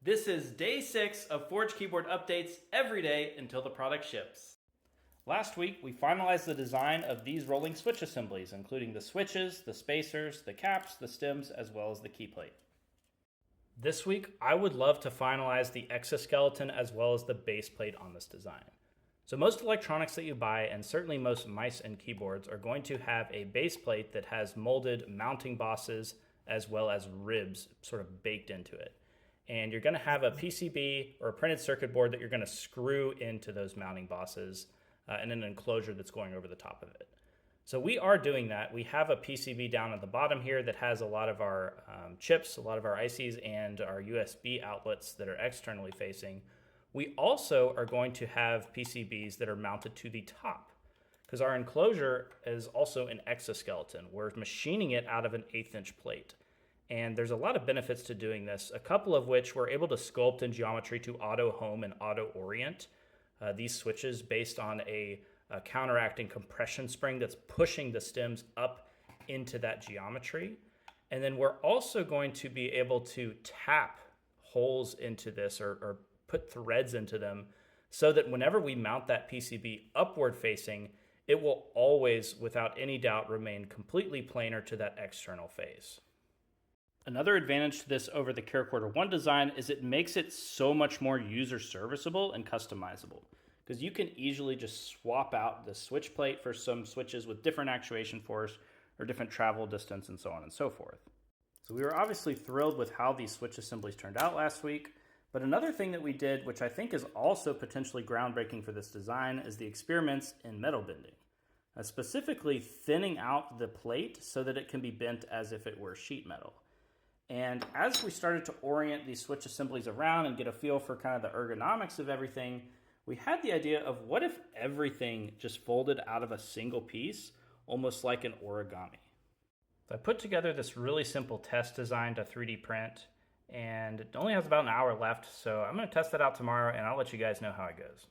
This is day 6 of Forge keyboard updates every day until the product ships. Last week, we finalized the design of these rolling switch assemblies, including the switches, the spacers, the caps, the stems, as well as the key plate. This week, I would love to finalize the exoskeleton as well as the base plate on this design. So most electronics that you buy, and certainly most mice and keyboards, are going to have a base plate that has molded mounting bosses as well as ribs sort of baked into it. And you're going to have a PCB or a printed circuit board that you're going to screw into those mounting bosses and an enclosure that's going over the top of it. So we are doing that. We have a PCB down at the bottom here that has a lot of our chips, a lot of our ICs, and our USB outlets that are externally facing. We also are going to have PCBs that are mounted to the top because our enclosure is also an exoskeleton. We're machining it out of an 1/8 inch plate. And there's a lot of benefits to doing this, a couple of which we're able to sculpt in geometry to auto home and auto orient these switches based on a counteracting compression spring that's pushing the stems up into that geometry. And then we're also going to be able to tap holes into this or put threads into them so that whenever we mount that PCB upward facing, it will always, without any doubt, remain completely planar to that external face. Another advantage to this over the Caracorder 1 design is it makes it so much more user serviceable and customizable because you can easily just swap out the switch plate for some switches with different actuation force or different travel distance and so on and so forth. So we were obviously thrilled with how these switch assemblies turned out last week. But another thing that we did, which I think is also potentially groundbreaking for this design, is the experiments in metal bending. Specifically thinning out the plate so that it can be bent as if it were sheet metal. And as we started to orient these switch assemblies around and get a feel for kind of the ergonomics of everything, we had the idea of what if everything just folded out of a single piece, almost like an origami. So I put together this really simple test design to 3D print, and it only has about an hour left, so I'm going to test that out tomorrow, and I'll let you guys know how it goes.